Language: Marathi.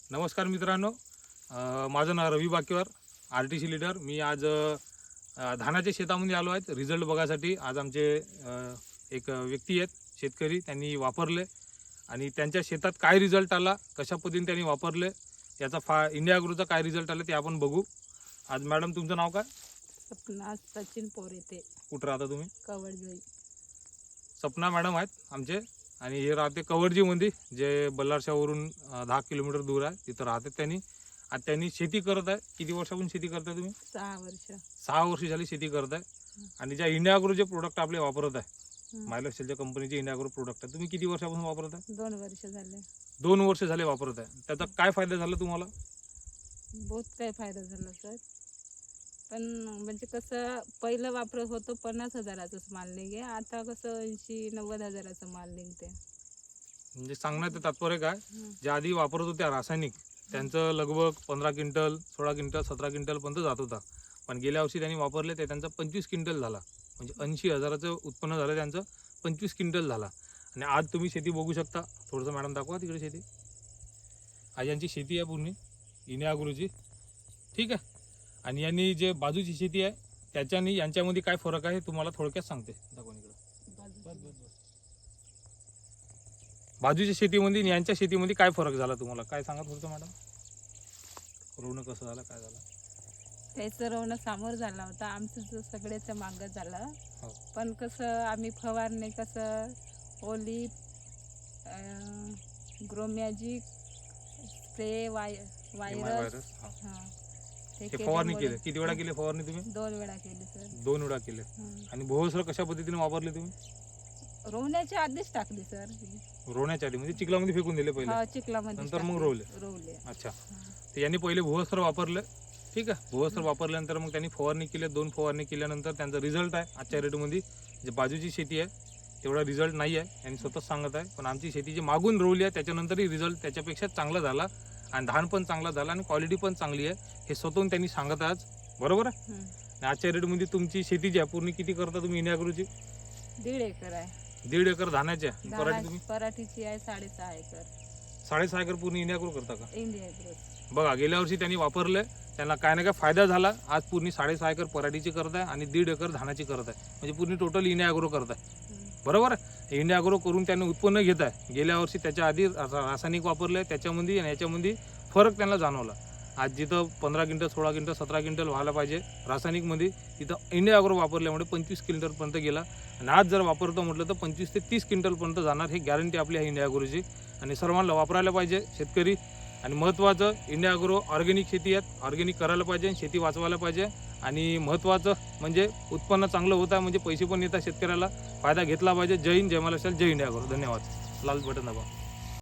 नमस्कार मित्रांनो, माझं नाव रवी बाकीवर, RTC लीडर। मी आज धानाच्या शेतामध्ये आलो आहे रिझल्ट बघायसाठी। आज आमचे एक व्यक्ती आहेत शेतकरी, त्यांनी वापरले आणि त्यांच्या शेतात काय रिझल्ट आला, कशा पद्धतीने त्यांनी वापरले, याचा इंडिया ॲग्रोचा काय रिझल्ट आला ते आपण बघू। आज मॅडम तुमचं नाव काय? सपना सचिन पोरेते। कुठं राहता तुम्ही? कवडजोई। सपना मॅडम आहेत आमचे आणि हे राहते कवडजीमध्ये, जे बल्लारशावरून 10 किलोमीटर दूर आहे, तिथं राहतात त्यांनी। आज त्यांनी शेती करत आहे। किती वर्षापासून शेती करताय तुम्ही? 6 वर्ष। 6 वर्ष झाली शेती करताय आणि ज्या इंडिया ॲग्रोचे प्रोडक्ट आपले वापरत आहे, मायलोसेलच्या कंपनीचे इंडिया ॲग्रो प्रोडक्ट आहे, तुम्ही किती वर्षापासून वापरत आहे? 2 वर्ष झाले। 2 वर्ष झाले वापरत आहे। त्याचा काय फायदा झाला तुम्हाला? बहुत काय फायदा झाला सर। पण म्हणजे कसं पहिलं वापरत होतो 50,000च माल निघे, आता कसं 80-90 हजाराचा माल निघते। म्हणजे सांगण्याचं तात्पर्य काय, ज्या आधी वापरत होत्या रासायनिक, त्यांचं लगभग 15 क्विंटल 16 क्विंटल 17 क्विंटल पर्यंत जात होता, पण गेल्या वर्षी त्यांनी वापरले ते त्यांचा 25 क्विंटल झाला। म्हणजे 80,000चं उत्पन्न झालं त्यांचं, 25 क्विंटल झाला। आणि आज तुम्ही शेती बघू शकता। थोडंसं मॅडम दाखवा तिकडे शेती। आज यांची शेती आहे पूर्ण इंडिया ॲग्रोची, ठीक आहे। आणि यांनी जे बाजूची शेती आहे त्याच्यानी यांच्यामध्ये काय फरक आहे तुम्हाला थोडक्यात सांगते। दाखवा इकडे। बाजूच्या शेतीमध्ये आणि यांच्या शेतीमध्ये काय फरक झाला तुम्हाला काय सांगा थोडंसं मॅडम? रोवणं कसं झालं, काय झालं? त्याचं रोवणं समोर झाला होता, आमचं सगळ्याचं मागं झालं। हो। पण कसं आम्ही फवारणी कसं ओली ग्रोमॅजिक स्प्रे वायरस हे फवारणी केली। किती वेळा केली फवारणी तुम्ही? 2 वेळा केली सर। 2 वेळा केले। आणि भोवसर कशा पद्धतीने वापरले तुम्ही? रोवण्याच्या आधीच टाकली सर। रोवण्याच्या आधी म्हणजे चिखलामध्ये फेकून दिले पहिले? हा, चिखलामध्ये नंतर मग रोवले। अच्छा, तर यांनी पहिले भुवस्त्र वापरले, ठीक आहे। भुवस्त्र वापरल्यानंतर मग त्यांनी फवारणी केली। 2 फवारणी केल्यानंतर त्यांचा रिझल्ट आहे आजच्या रेटमध्ये। जे बाजूची शेती आहे तेवढा रिझल्ट नाही आहे, यांनी स्वतःच सांगत आहे। पण आमची शेती जी मागून रोवली आहे त्याच्यानंतरही रिझल्ट त्याच्यापेक्षा चांगला झाला आणि धान पण चांगला झाला आणि क्वालिटी पण चांगली आहे, हे स्वतःहून त्यांनी सांगत आहे आज, बरोबर आहे। आणि आजच्या रेटमध्ये तुमची शेती जी आहे पूर्ण किती करता तुम्ही इंडिया ॲग्रोची? 1.5 एकर आहे। 1.5 एकर धानाच्या पराठी तुम्ही? पराठीची आहे 6.5 एकर। 6.5 एकर पूर्ण इंडिया ॲग्रो करता का? India agro. बघा, गेल्या वर्षी त्यांनी वापरले, त्यांना काय ना काय फायदा झाला। आज पूर्ण 6.5 एकर पराठीची करत आहे आणि 1.5 एकर धानाची करत आहे, म्हणजे पूर्ण टोटल इंडिया ॲग्रो करत आहे, बरोबर आहे। इंडिया ॲग्रो करून त्यांनी उत्पन्न घेत आहे। गेल्या वर्षी त्याच्या आधी रासायनिक वापरले, त्याच्यामध्ये आणि याच्यामध्ये फरक त्यांना जाणवला। आज जिथं 15 क्विंटल 16 क्विंटल 17 क्विंटल व्हायला पाहिजे रासायनिकमध्ये, तिथं इंडिया ॲग्रो वापरल्यामुळे 25 क्विंटलपर्यंत गेला। आणि आज जर वापरतो म्हटलं तर 25 ते 30 क्विंटलपर्यंत जाणार, हे गॅरंटी आपली आहे इंडिया ॲग्रोची। आणि सर्वांना वापरायला पाहिजे शेतकरी। आणि महत्त्वाचं, इंडिया ॲग्रो ऑर्गॅनिक शेती आहेत, ऑर्गॅनिक करायला पाहिजे, शेती वाचवायला पाहिजे। आणि महत्त्वाचं म्हणजे उत्पन्न चांगलं होत आहे, म्हणजे पैसे पण येतात शेतकऱ्याला, फायदा घेतला पाहिजे। जय हिंद, जय महाराष्ट्र, जय इंडिया ॲग्रो। धन्यवाद। लाल बटन दाबा।